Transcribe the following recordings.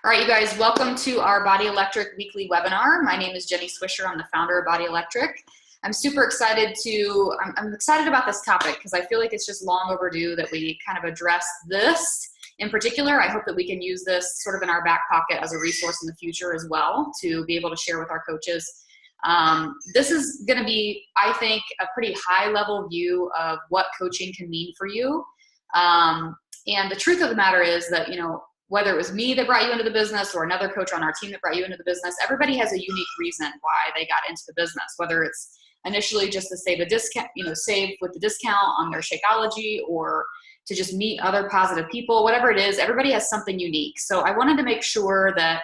All right, you guys, welcome to our Body Electric weekly webinar. My name is Jenny Swisher. I'm the founder of Body Electric. I'm super excited I'm excited about this topic because I feel like it's just long overdue that we kind of address this in particular. I hope that we can use this sort of in our back pocket as a resource in the future as well to be able to share with our coaches. This is going to be, I think, a pretty high level view of what coaching can mean for you. And the truth of the matter is that, whether it was me that brought you into the business or another coach on our team that brought you into the business, everybody has a unique reason why they got into the business, whether it's initially just to save a discount, save with the discount on their Shakeology, or to just meet other positive people, whatever it is, everybody has something unique. So I wanted to make sure that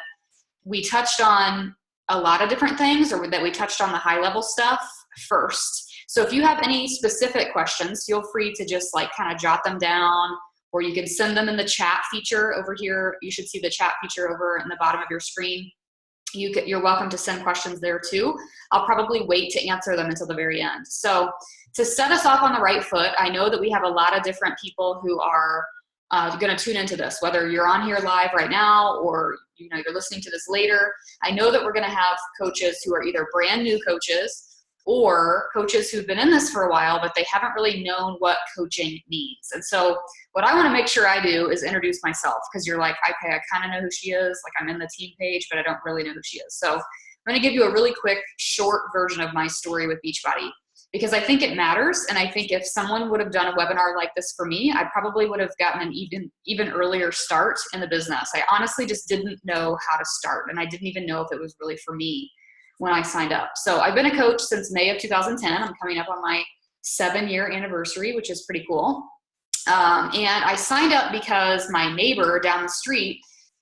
we touched on a lot of different things, or that we touched on the high level stuff first. So if you have any specific questions, feel free to just kind of jot them down, or you can send them in the chat feature over here. You should see the chat feature over in the bottom of your screen. You're welcome to send questions there too. I'll probably wait to answer them until the very end. So to set us off on the right foot, I know that we have a lot of different people who are going to tune into this, whether you're on here live right now or you're listening to this later. I know that we're going to have coaches who are either brand new coaches or coaches who've been in this for a while, but they haven't really known what coaching means. And so what I want to make sure I do is introduce myself, because you're like, okay, I kind of know who she is. I'm in the team page, but I don't really know who she is. So I'm going to give you a really quick, short version of my story with Beachbody, because I think it matters. And I think if someone would have done a webinar like this for me, I probably would have gotten an even earlier start in the business. I honestly just didn't know how to start, and I didn't even know if it was really for me when I signed up. So I've been a coach since May of 2010. I'm coming up on my 7-year anniversary, which is pretty cool. And I signed up because my neighbor down the street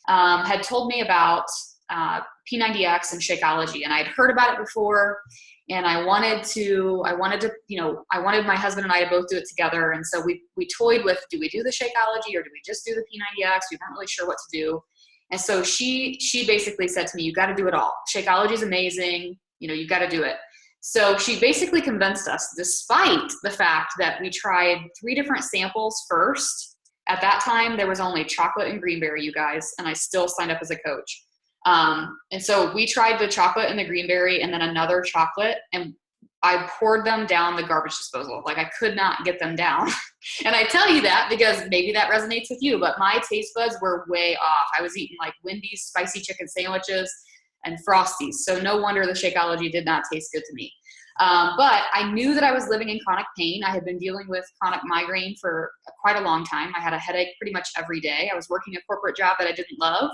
had told me about P90X and Shakeology, and I'd heard about it before, and I wanted my husband and I to both do it together. And so we toyed with, do we do the Shakeology or do we just do the P90X? We weren't really sure what to do. And so she basically said to me, you got to do it all. Shakeology is amazing. You got to do it. So she basically convinced us, despite the fact that we tried 3 different samples first. At that time, there was only chocolate and greenberry, you guys, and I still signed up as a coach. And so we tried the chocolate and the greenberry and then another chocolate, and I poured them down the garbage disposal. I could not get them down. And I tell you that because maybe that resonates with you, but my taste buds were way off. I was eating Wendy's spicy chicken sandwiches and Frosties. So no wonder the Shakeology did not taste good to me. But I knew that I was living in chronic pain. I had been dealing with chronic migraine for quite a long time. I had a headache pretty much every day. I was working a corporate job that I didn't love.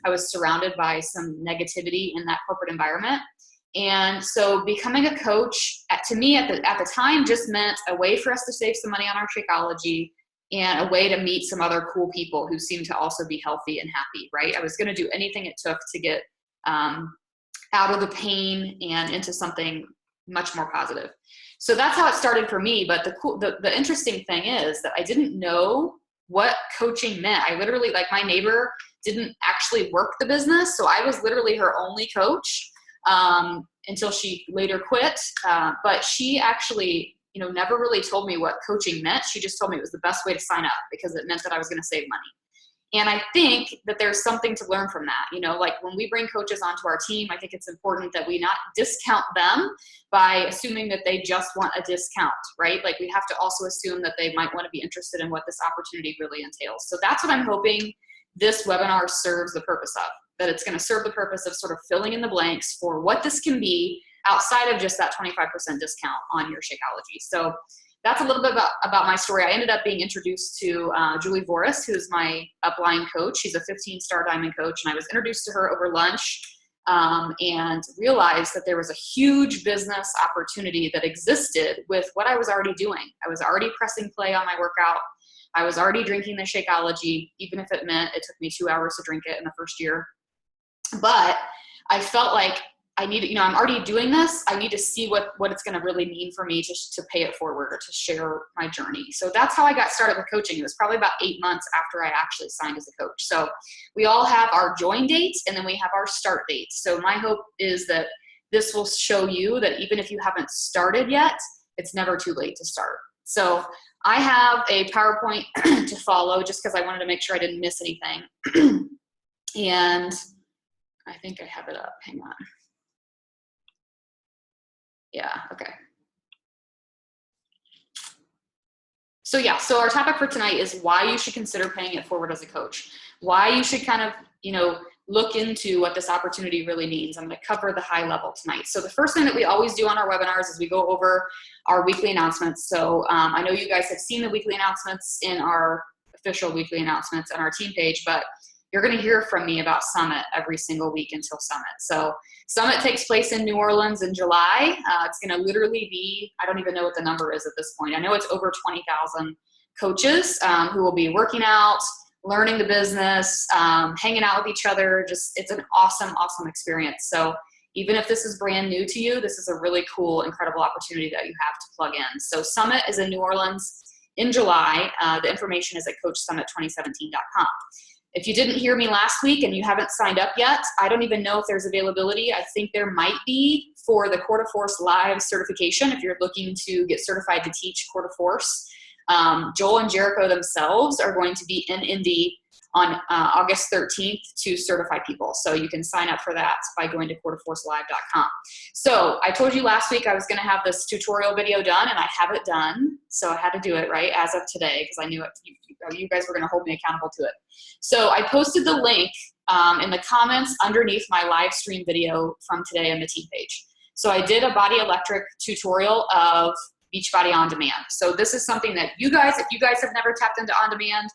I was surrounded by some negativity in that corporate environment. And so becoming a coach, to me at the time, just meant a way for us to save some money on our Shakeology and a way to meet some other cool people who seemed to also be healthy and happy, right? I was going to do anything it took to get out of the pain and into something much more positive. So that's how it started for me. But the interesting thing is that I didn't know what coaching meant. I literally, my neighbor didn't actually work the business, so I was literally her only coach until she later quit. But she actually, never really told me what coaching meant. She just told me it was the best way to sign up because it meant that I was going to save money. And I think that there's something to learn from that. When we bring coaches onto our team, I think it's important that we not discount them by assuming that they just want a discount, right? We have to also assume that they might want to be interested in what this opportunity really entails. So that's what I'm hoping this webinar serves the purpose of, that it's going to serve the purpose of sort of filling in the blanks for what this can be outside of just that 25% discount on your Shakeology. So that's a little bit about my story. I ended up being introduced to Julie Voris, who's my upline coach. She's a 15-star diamond coach, and I was introduced to her over lunch and realized that there was a huge business opportunity that existed with what I was already doing. I was already pressing play on my workout. I was already drinking the Shakeology, even if it meant it took me 2 hours to drink it in the first year. But I felt like I need, I'm already doing this. I need to see what it's going to really mean for me to pay it forward or to share my journey. So that's how I got started with coaching. It was probably about 8 months after I actually signed as a coach. So we all have our join date and then we have our start date. So my hope is that this will show you that even if you haven't started yet, it's never too late to start. So I have a PowerPoint to follow just because I wanted to make sure I didn't miss anything. And I think I have it up. Hang on. Yeah, okay. So yeah, so our topic for tonight is why you should consider paying it forward as a coach. Why you should kind of, look into what this opportunity really means. I'm going to cover the high level tonight. So the first thing that we always do on our webinars is we go over our weekly announcements. So I know you guys have seen the weekly announcements in our official weekly announcements on our team page, but you're going to hear from me about Summit every single week until Summit. So Summit takes place in New Orleans in July. It's going to literally be, I don't even know what the number is at this point. I know it's over 20,000 coaches who will be working out, learning the business, hanging out with each other. It's an awesome, awesome experience. So even if this is brand new to you, this is a really cool, incredible opportunity that you have to plug in. So Summit is in New Orleans in July. The information is at coachsummit2017.com. If you didn't hear me last week and you haven't signed up yet, I don't even know if there's availability. I think there might be for the Quarter Force Live certification if you're looking to get certified to teach Quarter Force. Joel and Jericho themselves are going to be in Indy on August 13th to certify people. So you can sign up for that by going to quarterforcelive.com. So I told you last week I was going to have this tutorial video done, and I have it done. So I had to do it right as of today because I knew you guys were going to hold me accountable to it. So I posted the link in the comments underneath my live stream video from today on the team page. So I did a body electric tutorial of Beachbody On Demand. So this is something that if you guys have never tapped into On Demand,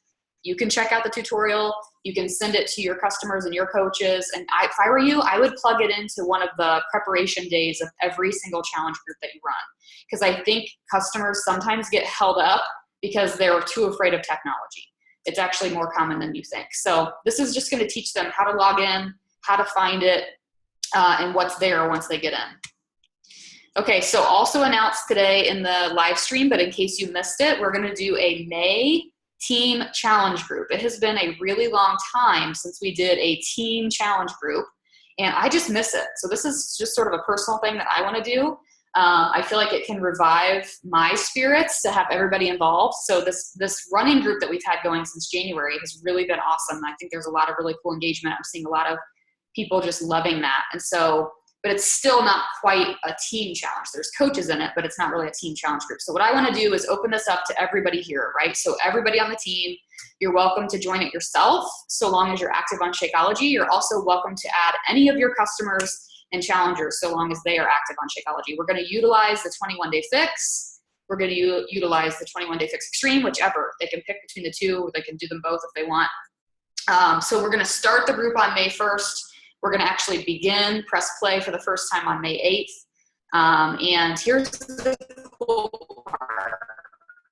you can check out the tutorial. You can send it to your customers and your coaches. And if I were you, I would plug it into one of the preparation days of every single challenge group that you run. Because I think customers sometimes get held up because they're too afraid of technology. It's actually more common than you think. So this is just going to teach them how to log in, how to find it, and what's there once they get in. Okay, so also announced today in the live stream, but in case you missed it, we're going to do a May team challenge group. It has been a really long time since we did a team challenge group, and I just miss it. So this is just sort of a personal thing that I want to do. I feel like it can revive my spirits to have everybody involved. So this running group that we've had going since January has really been awesome. I think there's a lot of really cool engagement. I'm seeing a lot of people just loving that. And so, but it's still not quite a team challenge. There's coaches in it, but it's not really a team challenge group. So what I want to do is open this up to everybody here, right? So everybody on the team, you're welcome to join it yourself, so long as you're active on Shakeology. You're also welcome to add any of your customers and challengers, so long as they are active on Shakeology. We're going to utilize the 21-day fix. We're going to utilize the 21-day fix extreme, whichever. They can pick between the two. They can do them both if they want. So we're going to start the group on May 1st. We're going to actually begin press play for the first time on May 8th. And here's the cool part.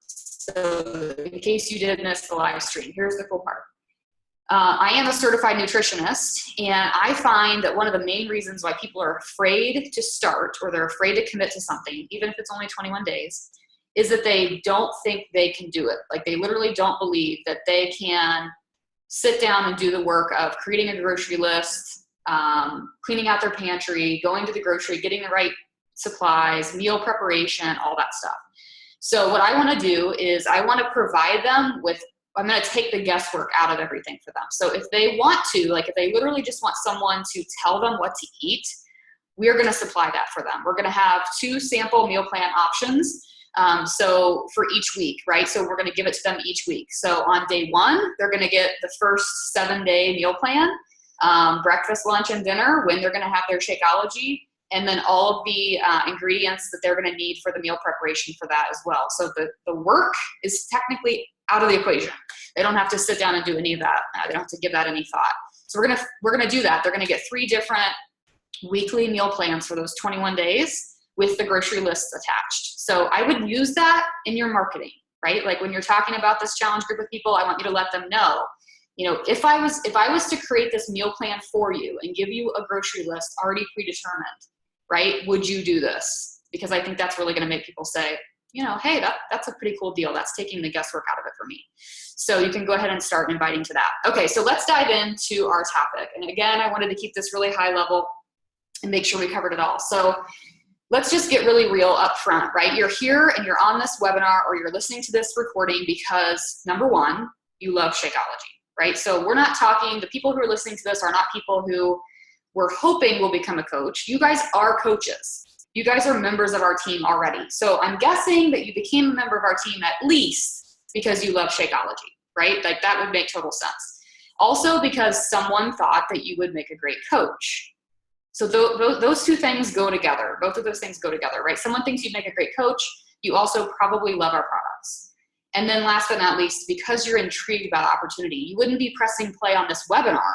So in case you did miss the live stream, here's the cool part. I am a certified nutritionist, and I find that one of the main reasons why people are afraid to start, or they're afraid to commit to something, even if it's only 21 days, is that they don't think they can do it. Like, they literally don't believe that they can sit down and do the work of creating a grocery list, cleaning out their pantry, going to the grocery, getting the right supplies, meal preparation, all that stuff. So what I want to do is I want to provide them with, I'm going to take the guesswork out of everything for them. So if they want to, like if they literally just want someone to tell them what to eat, we're going to supply that for them. We're going to have 2 sample meal plan options. So for each week, right? So we're going to give it to them each week. So on day 1, they're going to get the first 7-day meal plan, breakfast, lunch, and dinner, when they're going to have their Shakeology, and then all of the ingredients that they're going to need for the meal preparation for that as well. So the work is technically out of the equation. They don't have to sit down and do any of that. They don't have to give that any thought. So we're gonna do that. They're gonna get 3 different weekly meal plans for those 21 days with the grocery lists attached. So I would use that in your marketing, right? Like when you're talking about this challenge group with people, I want you to let them know, if I was to create this meal plan for you and give you a grocery list already predetermined, right? Would you do this? Because I think that's really going to make people say, hey, that's a pretty cool deal. That's taking the guesswork out of it for me. So you can go ahead and start inviting to that. Okay, so let's dive into our topic. And again, I wanted to keep this really high level and make sure we covered it all. So let's just get really real up front, right? You're here and you're on this webinar, or you're listening to this recording because, number 1, you love Shakeology. right? So we're not talking, the people who are listening to this are not people who we're hoping will become a coach. You guys are coaches. You guys are members of our team already. So I'm guessing that you became a member of our team at least because you love Shakeology, right? Like that would make total sense. Also because someone thought that you would make a great coach. So those two things go together. Both of those things go together, right? Someone thinks you'd make a great coach. You also probably love our products. And then last but not least, because you're intrigued by the opportunity, you wouldn't be pressing play on this webinar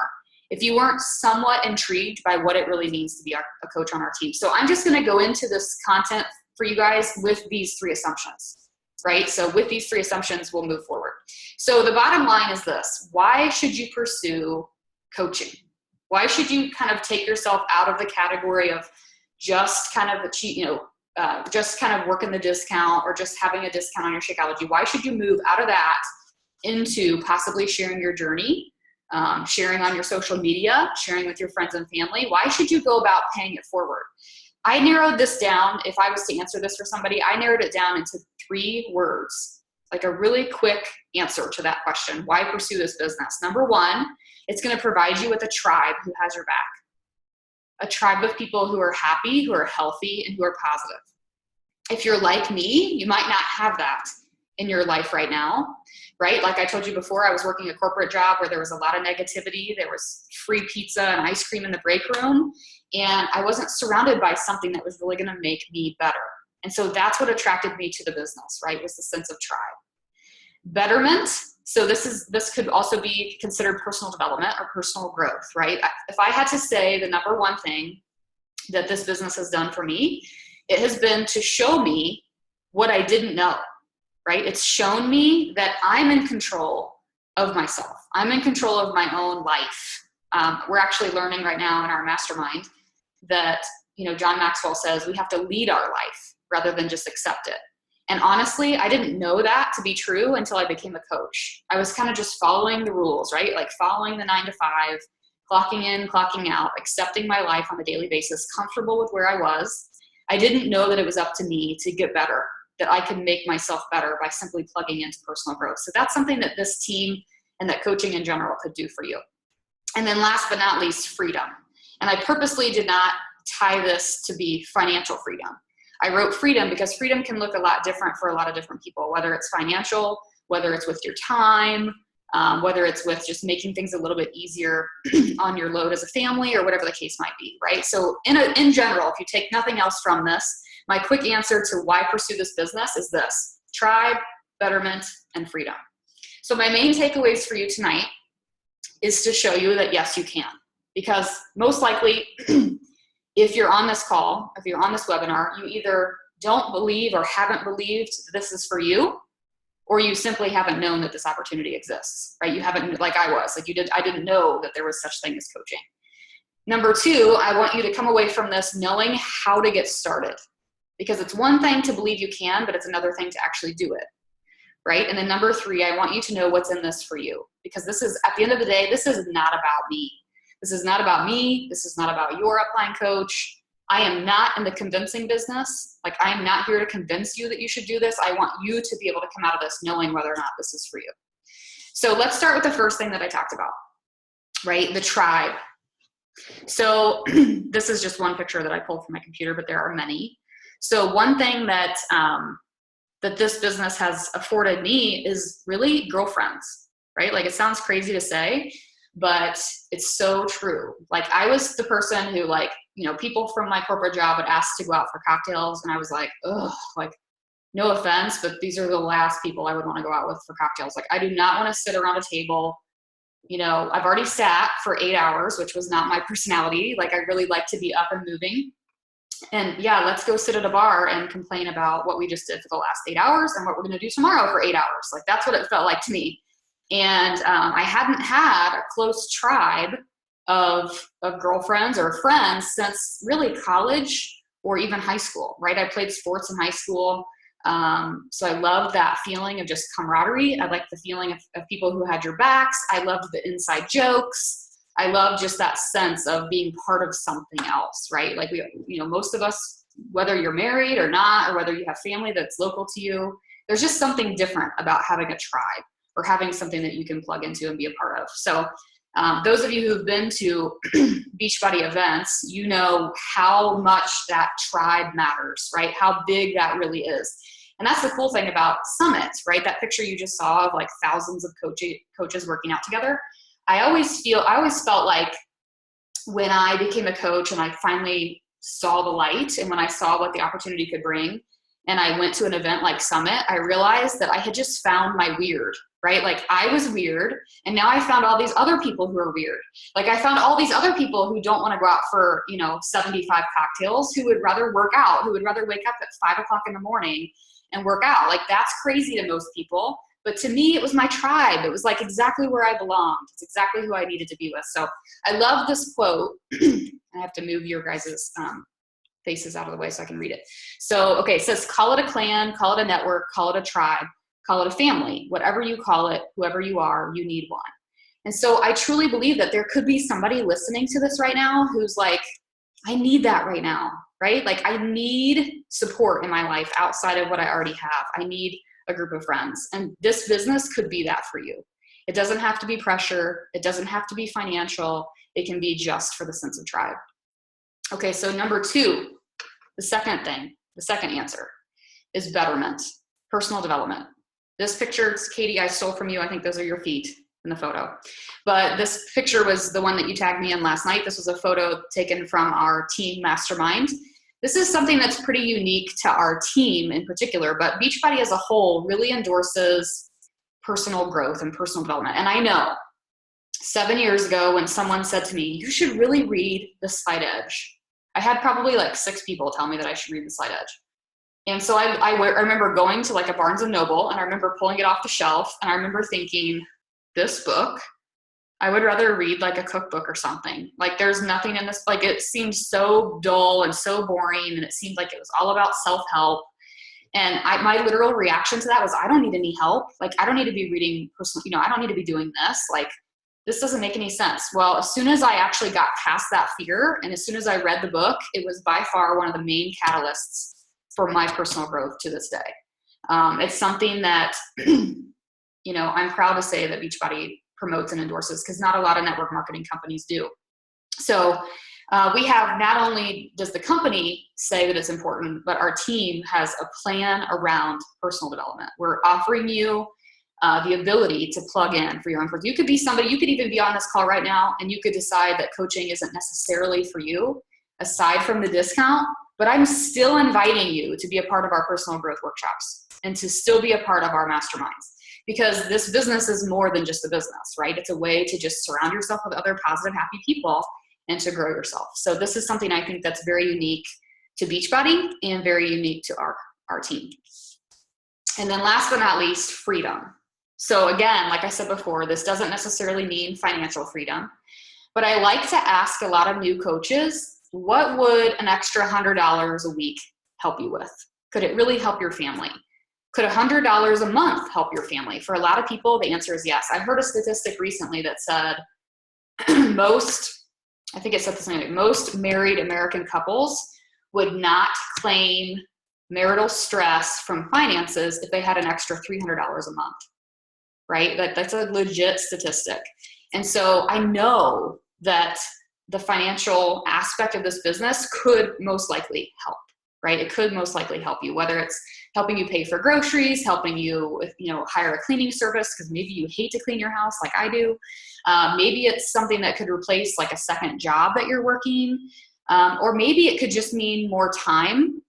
if you weren't somewhat intrigued by what it really means to be a coach on our team. So I'm just gonna go into this content for you guys with these 3 assumptions, right? So with these 3 assumptions, we'll move forward. So the bottom line is this: why should you pursue coaching? Why should you kind of take yourself out of the category of just kind of just kind of working the discount or just having a discount on your Shakeology? Why should you move out of that into possibly sharing your journey, sharing on your social media, sharing with your friends and family? Why should you go about paying it forward? I narrowed this down. If I was to answer this for somebody, I narrowed it down into 3 words, like a really quick answer to that question. Why pursue this business? Number 1, it's going to provide you with a tribe who has your back. A tribe of people who are happy, who are healthy, and who are positive. If you're like me, you might not have that in your life right now, right? Like I told you before, I was working a corporate job where there was a lot of negativity. There was free pizza and ice cream in the break room, and I wasn't surrounded by something that was really going to make me better. And so that's what attracted me to the business, right? Was the sense of tribe. Betterment. So this could also be considered personal development or personal growth, right? If I had to say the number 1 thing that this business has done for me, it has been to show me what I didn't know, right? It's shown me that I'm in control of myself. I'm in control of my own life. We're actually learning right now in our mastermind that, John Maxwell says we have to lead our life rather than just accept it. And honestly, I didn't know that to be true until I became a coach. I was kind of just following the rules, right? Like following the 9 to 5, clocking in, clocking out, accepting my life on a daily basis, comfortable with where I was. I didn't know that it was up to me to get better, that I could make myself better by simply plugging into personal growth. So that's something that this team and that coaching in general could do for you. And then last but not least, freedom. And I purposely did not tie this to be financial freedom. I wrote freedom because freedom can look a lot different for a lot of different people, whether it's financial, whether it's with your time, whether it's with just making things a little bit easier on your load as a family or whatever the case might be, right? So in general, if you take nothing else from this, my quick answer to why pursue this business is this: tribe, betterment, and freedom. So my main takeaways for you tonight is to show you that yes, you can. Because most likely, if you're on this call, if you're on this webinar, you either don't believe or haven't believed this is for you, or you simply haven't known that this opportunity exists, right? You haven't, like I was, I didn't know that there was such thing as coaching. Number 2, I want you to come away from this knowing how to get started, because it's one thing to believe you can, but it's another thing to actually do it, right? And then number 3, I want you to know what's in this for you, because this is, at the end of the day, this is not about me. This is not about me. This is not about your upline coach. I am not in the convincing business. Like, I am not here to convince you that you should do this. I want you to be able to come out of this knowing whether or not this is for you. So let's start with the first thing that I talked about, right? The tribe. So this is just one picture that I pulled from my computer, but there are many. So one thing that, that this business has afforded me is really girlfriends, right? Like, it sounds crazy to say, but it's so true. Like, I was the person who, like, people from my corporate job would ask to go out for cocktails, and I was like, ugh, like, no offense, but these are the last people I would want to go out with for cocktails. Like, I do not want to sit around a table. I've already sat for 8 hours, which was not my personality. Like, I really like to be up and moving. And yeah, let's go sit at a bar and complain about what we just did for the last 8 hours and what we're going to do tomorrow for 8 hours. Like, that's what it felt like to me. And I hadn't had a close tribe of girlfriends or friends since really college or even high school, right? I played sports in high school. So I loved that feeling of just camaraderie. I liked the feeling of people who had your backs. I loved the inside jokes. I loved just that sense of being part of something else, right? Like, most of us, whether you're married or not, or whether you have family that's local to you, there's just something different about having a tribe, or having something that you can plug into and be a part of. So those of you who've been to Beachbody events, you know how much that tribe matters, right? How big that really is. And that's the cool thing about Summit, right? That picture you just saw of like thousands of coaches working out together. I always felt like when I became a coach and I finally saw the light, and when I saw what the opportunity could bring, and I went to an event like Summit, I realized that I had just found my weird, right? Like I was weird, and now I found all these other people who are weird. Like I found all these other people who don't want to go out for, 75 cocktails, who would rather work out, who would rather wake up at 5 o'clock in the morning and work out. Like that's crazy to most people. But to me, it was my tribe. It was like exactly where I belonged. It's exactly who I needed to be with. So I love this quote. I have to move your guys' faces out of the way so I can read it. So, okay, it says, call it a clan, call it a network, call it a tribe, call it a family. Whatever you call it, whoever you are, you need one. And so I truly believe that there could be somebody listening to this right now who's like, I need that right now, right? Like I need support in my life outside of what I already have. I need a group of friends. And this business could be that for you. It doesn't have to be pressure. It doesn't have to be financial. It can be just for the sense of tribe. Okay, so number 2, the second answer is betterment, personal development. This picture, Katie, I stole from you. I think those are your feet in the photo. But this picture was the one that you tagged me in last night. This was a photo taken from our team mastermind. This is something that's pretty unique to our team in particular, but Beachbody as a whole really endorses personal growth and personal development. And I know 7 years ago when someone said to me, you should really read The Slight Edge, I had probably like 6 people tell me that I should read The Slight Edge. And so I remember going to like a Barnes & Noble, and I remember pulling it off the shelf, and I remember thinking, this book, I would rather read like a cookbook or something. Like there's nothing in this, like it seemed so dull and so boring, and it seemed like it was all about self-help. And my literal reaction to that was, I don't need any help. Like I don't need to be reading personal, I don't need to be doing this. Like this doesn't make any sense. Well, as soon as I actually got past that fear, and as soon as I read the book, it was by far one of the main catalysts for my personal growth to this day. It's something that, I'm proud to say that Beachbody promotes and endorses, because not a lot of network marketing companies do. So we have, not only does the company say that it's important, but our team has a plan around personal development. We're offering you the ability to plug in for your own growth. You could be somebody, you could even be on this call right now, and you could decide that coaching isn't necessarily for you, aside from the discount, but I'm still inviting you to be a part of our personal growth workshops and to still be a part of our masterminds. Because this business is more than just a business, right? It's a way to just surround yourself with other positive, happy people and to grow yourself. So this is something I think that's very unique to Beachbody and very unique to our team. And then last but not least, freedom. So again, like I said before, this doesn't necessarily mean financial freedom, but I like to ask a lot of new coaches, what would an extra $100 a week help you with? Could it really help your family? Could $100 a month help your family? For a lot of people, the answer is yes. I heard a statistic recently that said most married American couples would not claim marital stress from finances if they had an extra $300 a month, right? That's a legit statistic. And so I know that the financial aspect of this business could most likely help, right? It could most likely help you, whether it's helping you pay for groceries, helping you with, hire a cleaning service because maybe you hate to clean your house like I do. Maybe it's something that could replace like a second job that you're working. Or maybe it could just mean more time.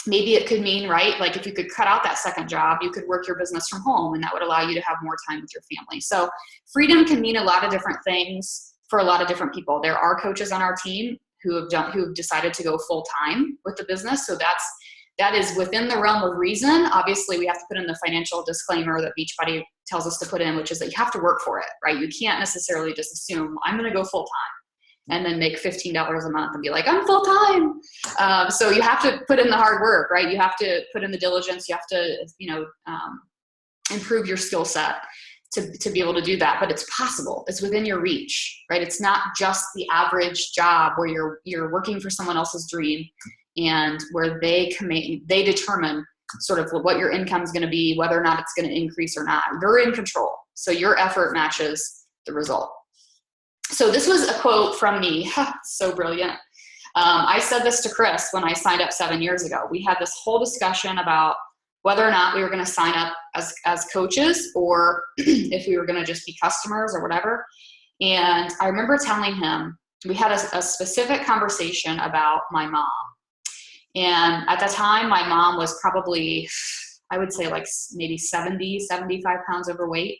Maybe it could mean, right, like if you could cut out that second job, you could work your business from home, and that would allow you to have more time with your family. So freedom can mean a lot of different things for a lot of different people. There are coaches on our team who have decided to go full time with the business. So that is within the realm of reason. Obviously, we have to put in the financial disclaimer that Beachbody tells us to put in, which is that you have to work for it, right? You can't necessarily just assume I'm going to go full time and then make $15 a month and be like, I'm full time. So you have to put in the hard work, right? You have to put in the diligence. You have to, improve your skill set to be able to do that. But it's possible. It's within your reach, right? It's not just the average job where you're working for someone else's dream and where they determine sort of what your income is going to be, whether or not it's going to increase or not. You're in control. So your effort matches the result. So this was a quote from me. So brilliant. I said this to Chris when I signed up 7 years ago. We had this whole discussion about whether or not we were going to sign up as coaches or if we were going to just be customers or whatever. And I remember telling him, we had a specific conversation about my mom. And at the time, my mom was probably, I would say like maybe 70, 75 pounds overweight.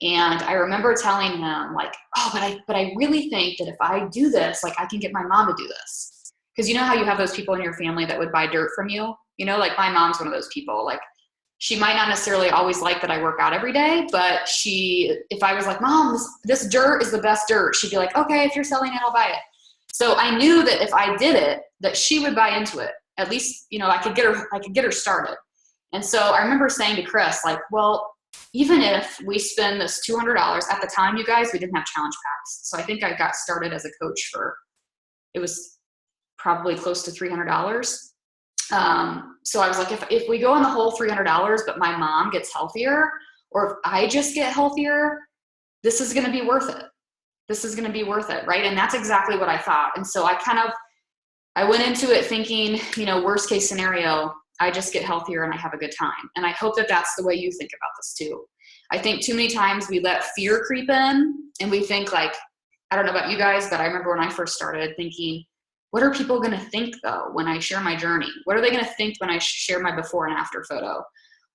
And I remember telling him like, oh, but I really think that if I do this, like I can get my mom to do this. Because you know how you have those people in your family that would buy dirt from you? You know, like my mom's one of those people. Like she might not necessarily always like that I work out every day, but if I was like, Mom, this dirt is the best dirt, she'd be like, okay, if you're selling it, I'll buy it. So I knew that if I did it, that she would buy into it. At least, you know, I could get her started. And so I remember saying to Chris, like, well, even if we spend this $200 at the time, you guys, we didn't have challenge packs. So I think I got started as a coach it was probably close to $300. So I was like, if we go on the whole $300, but my mom gets healthier, or if I just get healthier, this is going to be worth it. This is going to be worth it. Right. And that's exactly what I thought. And so I went into it thinking, you know, worst case scenario, I just get healthier and I have a good time. And I hope that that's the way you think about this too. I think too many times we let fear creep in and we think like, I don't know about you guys, but I remember when I first started thinking, what are people going to think though when I share my journey? What are they going to think when I share my before and after photo?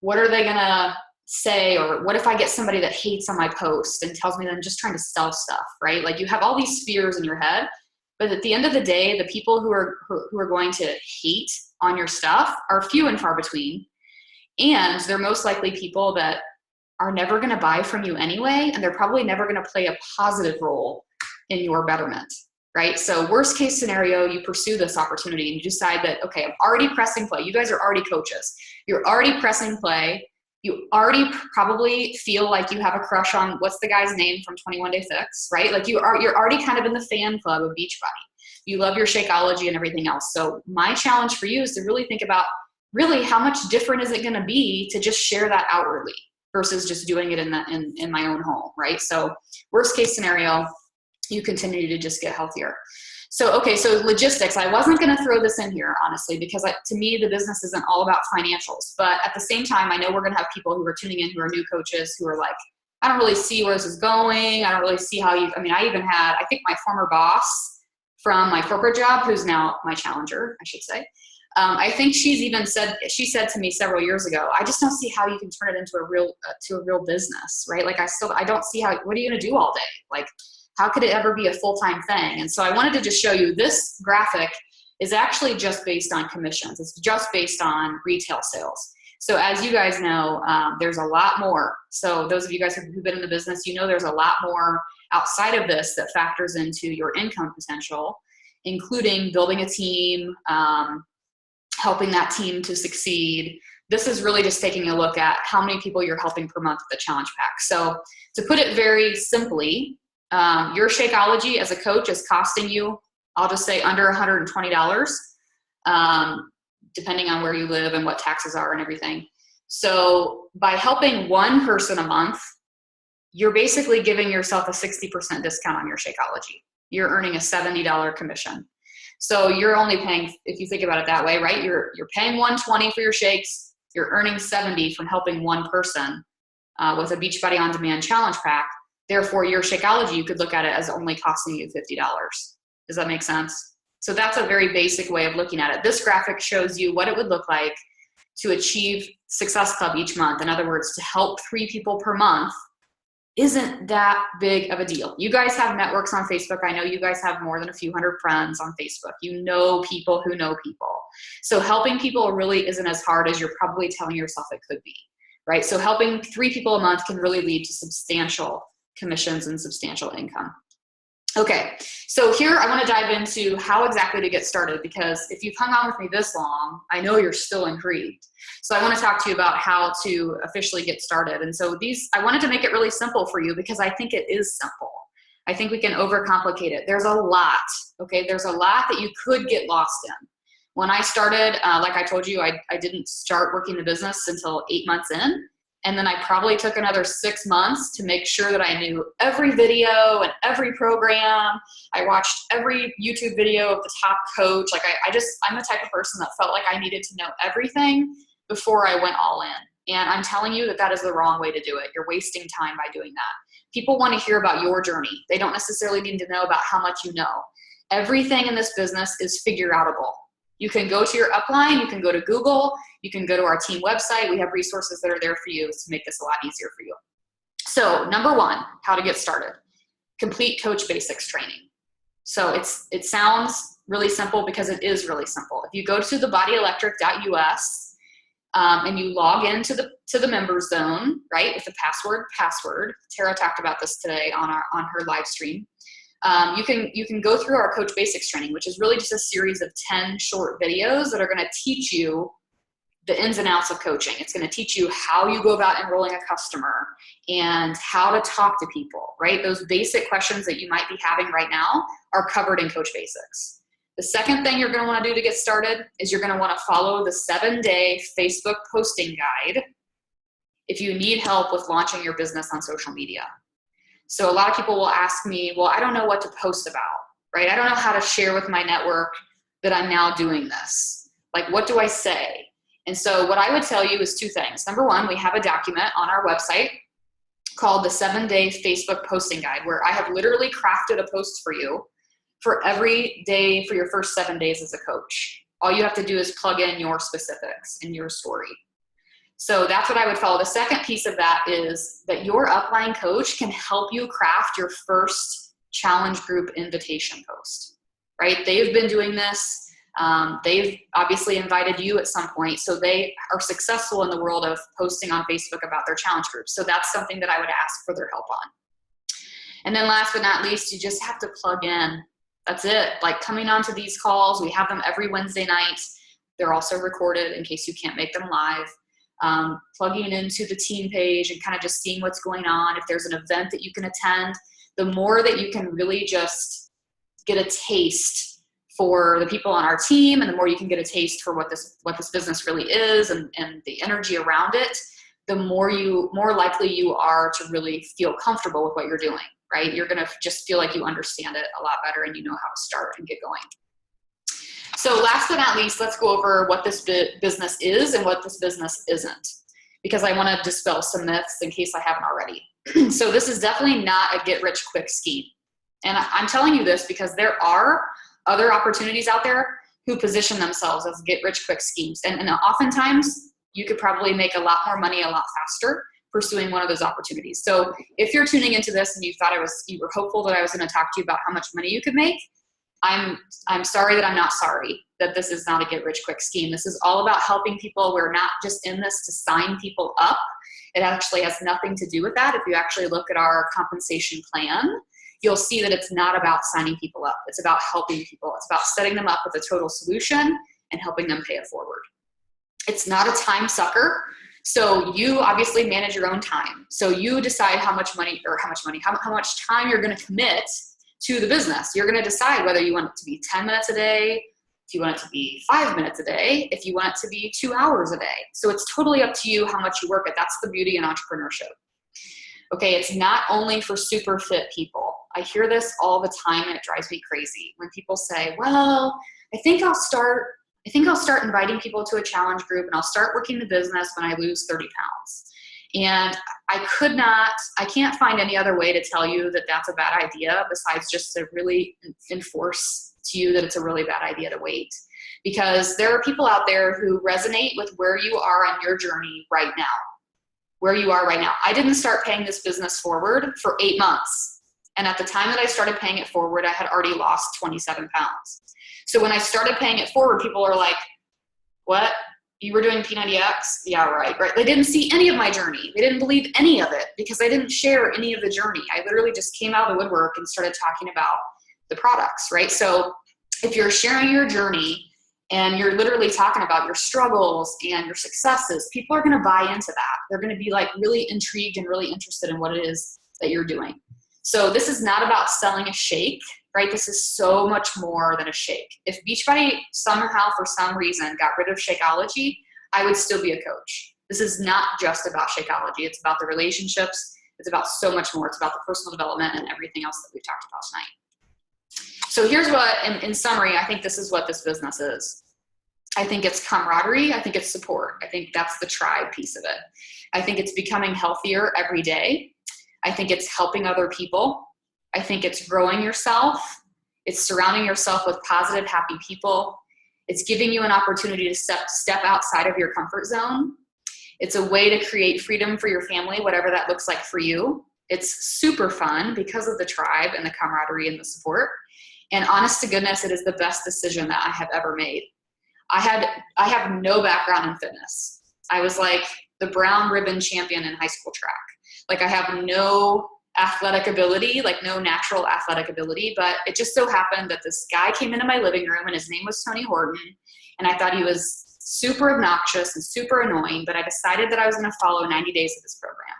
What are they going to say? Or what if I get somebody that hates on my post and tells me that I'm just trying to sell stuff, right? Like you have all these fears in your head, but at the end of the day, the people who are going to hate on your stuff are few and far between. And they're most likely people that are never going to buy from you anyway. And they're probably never going to play a positive role in your betterment. Right? So worst case scenario, you pursue this opportunity and you decide that, okay, I'm already pressing play. You guys are already coaches. You're already pressing play. You already probably feel like you have a crush on what's the guy's name from 21 Day Fix, right? Like you're already kind of in the fan club of Beachbody. You love your Shakeology and everything else. So my challenge for you is to really think about really how much different is it going to be to just share that outwardly versus just doing it in my own home, right? So worst case scenario, you continue to just get healthier. So, okay, so logistics, I wasn't going to throw this in here, honestly, because to me, the business isn't all about financials. But at the same time, I know we're going to have people who are tuning in who are new coaches who are like, I don't really see where this is going. I don't really see how I even had, I think my former boss from my corporate job, who's now my challenger, I should say. I think she said to me several years ago, I just don't see how you can turn it into a real business, right? Like I don't see how, what are you going to do all day? Like, how could it ever be a full-time thing? And so I wanted to just show you this graphic is actually just based on commissions. It's just based on retail sales. So as you guys know, there's a lot more. So those of you guys who've been in the business, you know there's a lot more outside of this that factors into your income potential, including building a team, helping that team to succeed. This is really just taking a look at how many people you're helping per month with the challenge pack. So to put it very simply, your Shakeology as a coach is costing you, I'll just say under $120, depending on where you live and what taxes are and everything. So by helping one person a month, you're basically giving yourself a 60% discount on your Shakeology. You're earning a $70 commission. So you're only paying, if you think about it that way, right? You're paying $120 for your shakes. You're earning $70 from helping one person with a Beachbody On Demand challenge pack. Therefore, your Shakeology, you could look at it as only costing you $50. Does that make sense? So that's a very basic way of looking at it. This graphic shows you what it would look like to achieve Success Club each month. In other words, to help 3 people per month isn't that big of a deal. You guys have networks on Facebook. I know you guys have more than a few hundred friends on Facebook. You know people who know people. So helping people really isn't as hard as you're probably telling yourself it could be, right? So helping 3 people a month can really lead to substantial commissions and substantial income. Okay, so here I want to dive into how exactly to get started, because if you've hung on with me this long, I know you're still intrigued. So I want to talk to you about how to officially get started. And so I wanted to make it really simple for you because I think it is simple. I think we can overcomplicate it. There's a lot, okay? There's a lot that you could get lost in. When I started, like I told you, I didn't start working the business until 8 months in. And then I probably took another 6 months to make sure that I knew every video and every program. I watched every YouTube video of the top coach. Like I'm the type of person that felt like I needed to know everything before I went all in. And I'm telling you that that is the wrong way to do it. You're wasting time by doing that. People want to hear about your journey. They don't necessarily need to know about how much you know. Everything in this business is figure outable. You can go to your upline, you can go to Google, you can go to our team website. We have resources that are there for you to make this a lot easier for you. So number one, how to get started. Complete Coach Basics training. So it sounds really simple because it is really simple. If you go to thebodyelectric.us and you log into the members zone, right, with the password. Tara talked about this today on her live stream. You can go through our Coach Basics training, which is really just a series of 10 short videos that are going to teach you the ins and outs of coaching. It's going to teach you how you go about enrolling a customer and how to talk to people, right? Those basic questions that you might be having right now are covered in Coach Basics. The second thing you're going to want to do to get started is you're going to want to follow the 7-day Facebook posting guide if you need help with launching your business on social media. So a lot of people will ask me, well, I don't know what to post about, right? I don't know how to share with my network that I'm now doing this. Like, what do I say? And so what I would tell you is two things. Number one, we have a document on our website called the 7-day Facebook posting guide, where I have literally crafted a post for you for every day for your first 7 days as a coach. All you have to do is plug in your specifics and your story. So that's what I would follow. The second piece of that is that your upline coach can help you craft your first challenge group invitation post, right? They've been doing this. They've obviously invited you at some point. So they are successful in the world of posting on Facebook about their challenge groups. So that's something that I would ask for their help on. And then last but not least, you just have to plug in. That's it. Like coming onto these calls, we have them every Wednesday night. They're also recorded in case you can't make them live. Plugging into the team page and kind of just seeing what's going on. If there's an event that you can attend, the more that you can really just get a taste for the people on our team, and the more you can get a taste for what this business really is and the energy around it, the more likely you are to really feel comfortable with what you're doing, right? You're going to just feel like you understand it a lot better and you know how to start and get going. So last but not least, let's go over what this business is and what this business isn't, because I want to dispel some myths in case I haven't already. So this is definitely not a get-rich-quick scheme. And I'm telling you this because there are other opportunities out there who position themselves as get-rich-quick schemes. And oftentimes, you could probably make a lot more money a lot faster pursuing one of those opportunities. So if you're tuning into this and you were hopeful that I was going to talk to you about how much money you could make, I'm sorry that I'm not sorry that this is not a get-rich-quick scheme. This is all about helping people. We're not just in this to sign people up. It actually has nothing to do with that. If you actually look at our compensation plan, you'll see that it's not about signing people up. It's about helping people. It's about setting them up with a total solution and helping them pay it forward. It's not a time sucker. So you obviously manage your own time. So you decide how much time you're going to commit to the business. You're going to decide whether you want it to be 10 minutes a day, if you want it to be 5 minutes a day, if you want it to be 2 hours a day. So it's totally up to you how much you work at. That's the beauty in entrepreneurship. Okay, it's not only for super fit people. I hear this all the time and it drives me crazy when people say, well, I think I'll start inviting people to a challenge group and I'll start working the business when I lose 30 pounds. And I can't find any other way to tell you that that's a bad idea besides just to really enforce to you that it's a really bad idea to wait. Because there are people out there who resonate with where you are on your journey right now. Where you are right now. I didn't start paying this business forward for 8 months. And at the time that I started paying it forward, I had already lost 27 pounds. So when I started paying it forward, people are like, what? You were doing P90X? Yeah, right. They didn't see any of my journey. They didn't believe any of it because I didn't share any of the journey. I literally just came out of the woodwork and started talking about the products, right? So if you're sharing your journey and you're literally talking about your struggles and your successes, people are going to buy into that. They're going to be like really intrigued and really interested in what it is that you're doing. So this is not about selling a shake. right? This is so much more than a shake. If Beachbody somehow, for some reason, got rid of Shakeology, I would still be a coach. This is not just about Shakeology. It's about the relationships. It's about so much more. It's about the personal development and everything else that we've talked about tonight. So here's what, in summary, I think this is what this business is. I think it's camaraderie. I think it's support. I think that's the tribe piece of it. I think it's becoming healthier every day. I think it's helping other people. I think it's growing yourself. It's surrounding yourself with positive, happy people. It's giving you an opportunity to step outside of your comfort zone. It's a way to create freedom for your family, whatever that looks like for you. It's super fun because of the tribe and the camaraderie and the support. And honest to goodness, it is the best decision that I have ever made. I have no background in fitness. I was like the brown ribbon champion in high school track. Like I have no athletic ability, like no natural athletic ability, but it just so happened that this guy came into my living room and his name was Tony Horton. And I thought he was super obnoxious and super annoying, but I decided that I was going to follow 90 days of this program.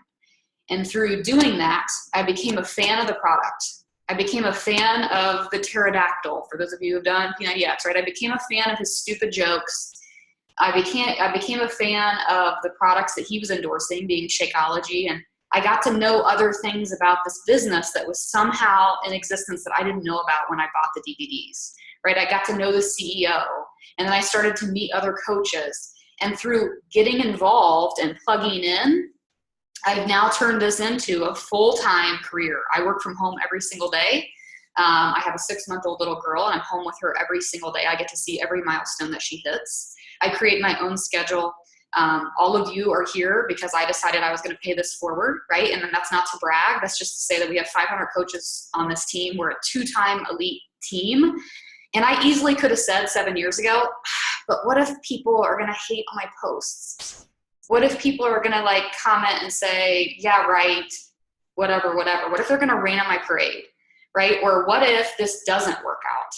And through doing that, I became a fan of the product. I became a fan of the pterodactyl, for those of you who've done P90X, right? I became a fan of his stupid jokes. I became a fan of the products that he was endorsing, being Shakeology, and I got to know other things about this business that was somehow in existence that I didn't know about when I bought the DVDs, right? I got to know the CEO, and then I started to meet other coaches. And through getting involved and plugging in, I've now turned this into a full-time career. I work from home every single day. I have a 6-month-old little girl, and I'm home with her every single day. I get to see every milestone that she hits. I create my own schedule. All of you are here because I decided I was going to pay this forward, right? And then that's not to brag. That's just to say that we have 500 coaches on this team. We're a 2-time elite team. And I easily could have said 7 years ago, but what if people are going to hate on my posts? What if people are going to like comment and say, yeah, right, whatever. What if they're going to rain on my parade, right? Or what if this doesn't work out?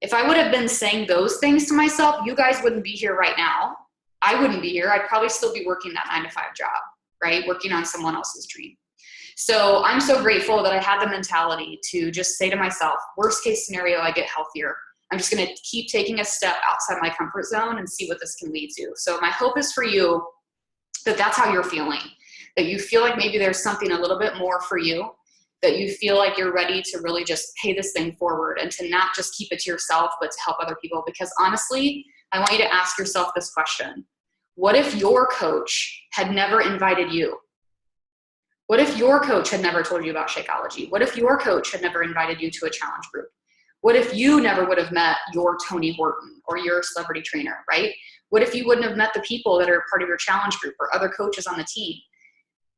If I would have been saying those things to myself, you guys wouldn't be here right now. I wouldn't be here. I'd probably still be working that 9-to-5 job, right? Working on someone else's dream. So I'm so grateful that I had the mentality to just say to myself, worst case scenario, I get healthier. I'm just going to keep taking a step outside my comfort zone and see what this can lead to. So my hope is for you that that's how you're feeling, that you feel like maybe there's something a little bit more for you, that you feel like you're ready to really just pay this thing forward and to not just keep it to yourself, but to help other people. Because honestly, I want you to ask yourself this question. What if your coach had never invited you? What if your coach had never told you about Shakeology? What if your coach had never invited you to a challenge group? What if you never would have met your Tony Horton or your celebrity trainer, right? What if you wouldn't have met the people that are part of your challenge group or other coaches on the team?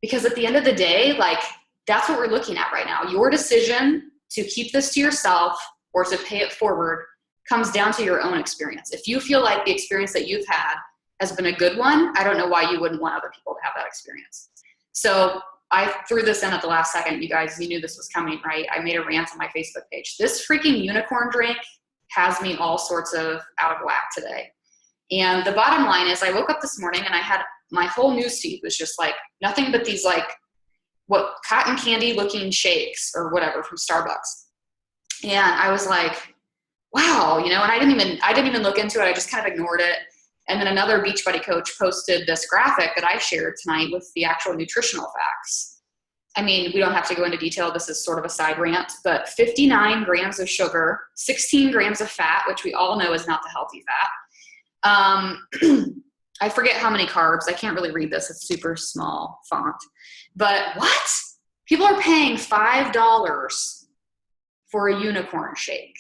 Because at the end of the day, like, that's what we're looking at right now. Your decision to keep this to yourself or to pay it forward comes down to your own experience. If you feel like the experience that you've had has been a good one, I don't know why you wouldn't want other people to have that experience. So I threw this in at the last second. You guys, you knew this was coming, right? I made a rant on my Facebook page. This freaking unicorn drink has me all sorts of out of whack today. And the bottom line is I woke up this morning and I had my whole newsfeed was just like nothing but these like what cotton candy looking shakes or whatever from Starbucks. And I was like, wow, you know, and I didn't even look into it. I just kind of ignored it. And then another Beachbody coach posted this graphic that I shared tonight with the actual nutritional facts. I mean, we don't have to go into detail. This is sort of a side rant, but 59 grams of sugar, 16 grams of fat, which we all know is not the healthy fat. I forget how many carbs. I can't really read this. It's super small font. But what? People are paying $5 for a unicorn shake.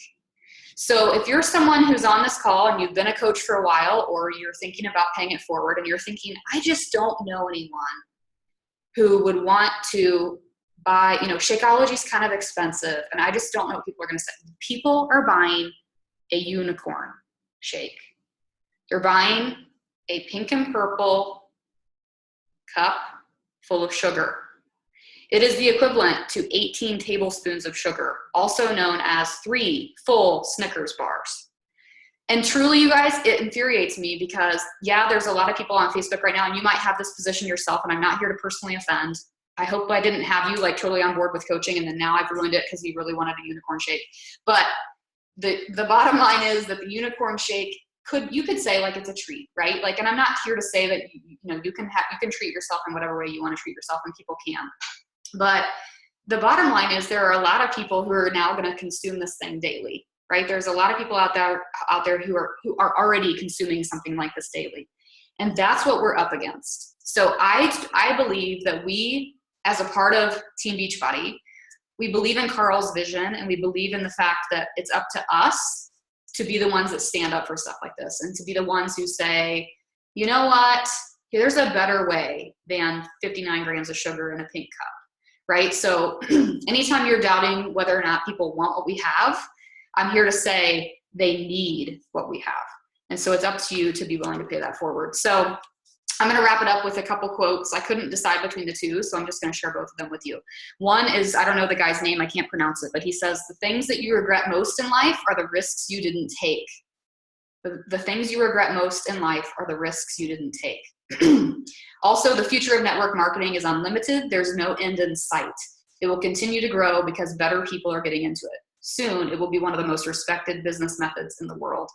So if you're someone who's on this call and you've been a coach for a while, or you're thinking about paying it forward and you're thinking, I just don't know anyone who would want to buy, you know, Shakeology is kind of expensive and I just don't know what people are going to say. People are buying a unicorn shake. They're buying a pink and purple cup full of sugar. It is the equivalent to 18 tablespoons of sugar, also known as 3 full Snickers bars. And truly, you guys, it infuriates me because, yeah, there's a lot of people on Facebook right now, and you might have this position yourself, and I'm not here to personally offend. I hope I didn't have you like totally on board with coaching and then now I've ruined it because you really wanted a unicorn shake. But the bottom line is that the unicorn shake you could say like it's a treat, right? Like, and I'm not here to say that you can treat yourself in whatever way you want to treat yourself, and people can. But the bottom line is there are a lot of people who are now going to consume this thing daily, right? There's a lot of people out there who are already consuming something like this daily. And that's what we're up against. So I believe that we, as a part of Team Beachbody, we believe in Carl's vision, and we believe in the fact that it's up to us to be the ones that stand up for stuff like this, and to be the ones who say, you know what, there's a better way than 59 grams of sugar in a pink cup, right? So anytime you're doubting whether or not people want what we have, I'm here to say they need what we have. And so it's up to you to be willing to pay that forward. So I'm going to wrap it up with a couple quotes. I couldn't decide between the two, so I'm just going to share both of them with you. One is, I don't know the guy's name, I can't pronounce it, but he says, the things that you regret most in life are the risks you didn't take. The things you regret most in life are the risks you didn't take. Also, the future of network marketing is unlimited. There's no end in sight. It will continue to grow because better people are getting into it. Soon, it will be one of the most respected business methods in the world.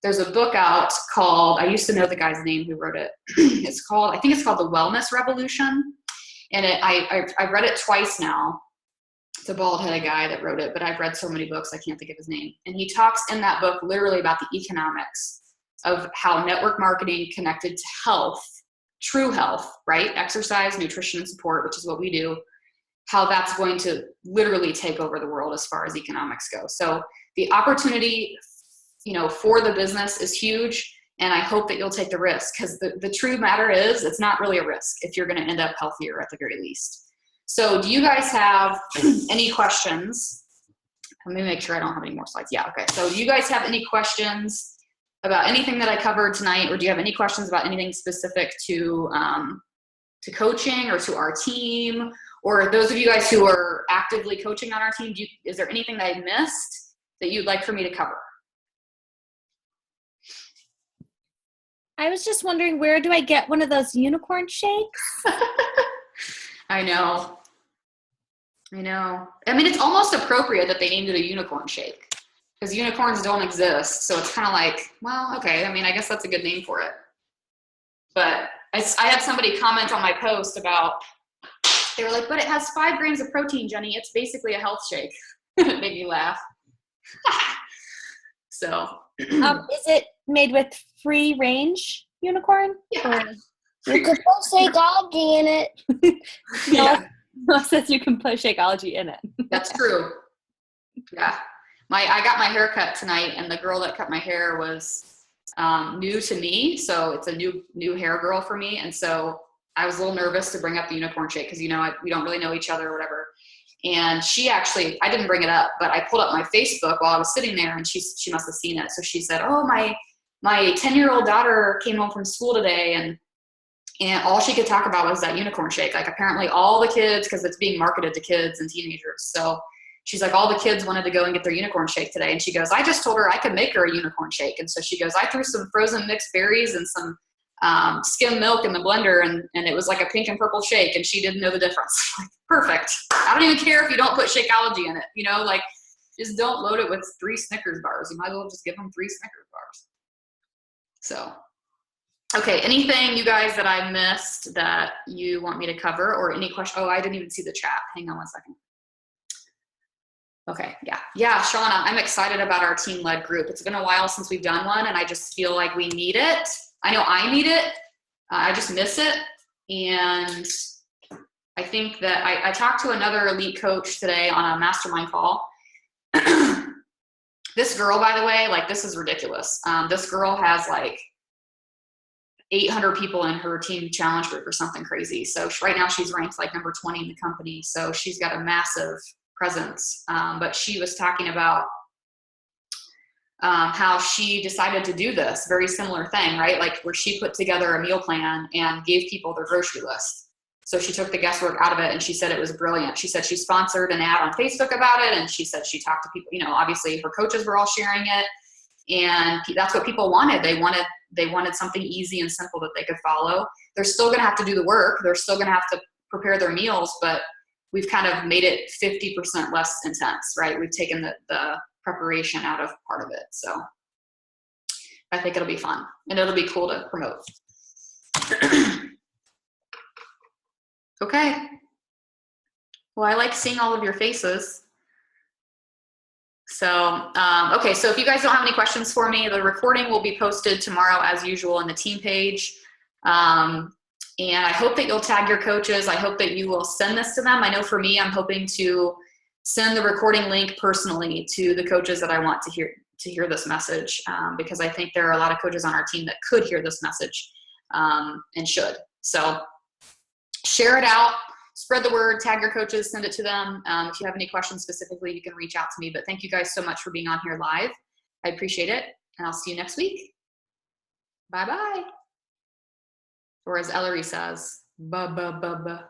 There's a book out called, I used to know the guy's name who wrote it. I think it's called The Wellness Revolution. And I've read it twice now. It's a bald-headed guy that wrote it, but I've read so many books, I can't think of his name. And he talks in that book literally about the economics of how network marketing connected to health, true health, right? Exercise, nutrition, and support, which is what we do, how that's going to literally take over the world as far as economics go. So the opportunity for the business is huge, and I hope that you'll take the risk, because the true matter is it's not really a risk if you're going to end up healthier at the very least. So do you guys have any questions? Let me make sure I don't have any more slides. Yeah, okay. So do you guys have any questions about anything that I covered tonight, or do you have any questions about anything specific to coaching or to our team, or those of you guys who are actively coaching on our team, is there anything that I missed that you'd like for me to cover? I was just wondering, where do I get one of those unicorn shakes? I know. I mean, it's almost appropriate that they named it a unicorn shake, because unicorns don't exist. So it's kind of like, well, okay. I mean, I guess that's a good name for it. But I had somebody comment on my post about, they were like, but it has 5 grams of protein, Jenny. It's basically a health shake. It made me laugh. So. Is it made with free range unicorn? Yeah. You could put Shakeology in it. Yeah. No, it says you can put Shakeology in it. That's true. Yeah. I got my hair cut tonight, and the girl that cut my hair was new to me. So it's a new hair girl for me. And so I was a little nervous to bring up the unicorn shake, because, we don't really know each other or whatever. And she actually, I didn't bring it up, but I pulled up my Facebook while I was sitting there, and she must have seen it. So she said, oh, my 10-year-old daughter came home from school today, and all she could talk about was that unicorn shake. Like, apparently all the kids, because it's being marketed to kids and teenagers. So she's like, all the kids wanted to go and get their unicorn shake today. And she goes, I just told her I could make her a unicorn shake. And so she goes, I threw some frozen mixed berries and some skim milk in the blender, and it was like a pink and purple shake, and she didn't know the difference. Like, perfect. I don't even care if you don't put Shakeology in it, just don't load it with 3 Snickers bars. You might as well just give them 3 Snickers bars. So, okay, anything you guys that I missed that you want me to cover, or any question? Oh, I didn't even see the chat. Hang on one second. Okay, yeah, Shauna, I'm excited about our team-led group. It's been a while since we've done one, and I just feel like we need it. I know I need it. I just miss it. And I think that I talked to another elite coach today on a mastermind call. This girl, by the way, this is ridiculous. This girl has 800 people in her team challenge group or something crazy. So right now she's ranked number 20 in the company. So she's got a massive presence. But she was talking about how she decided to do this very similar thing, right? Where she put together a meal plan and gave people their grocery list. So she took the guesswork out of it, and she said it was brilliant. She said she sponsored an ad on Facebook about it, and she said she talked to people, obviously her coaches were all sharing it, and that's what people wanted. They wanted something easy and simple that they could follow. They're still going to have to do the work. They're still going to have to prepare their meals, but we've kind of made it 50% less intense, right? We've taken the preparation out of part of it. So I think it'll be fun and it'll be cool to promote. Okay. Well, I like seeing all of your faces. So, okay, so if you guys don't have any questions for me, the recording will be posted tomorrow as usual in the team page. And I hope that you'll tag your coaches. I hope that you will send this to them. I know for me, I'm hoping to send the recording link personally to the coaches that I want to hear this message, because I think there are a lot of coaches on our team that could hear this message and should. So share it out. Spread the word, tag your coaches, send it to them. If you have any questions specifically, you can reach out to me. But thank you guys so much for being on here live. I appreciate it. And I'll see you next week. Bye-bye. Or as Ellery says, ba-ba-ba-ba.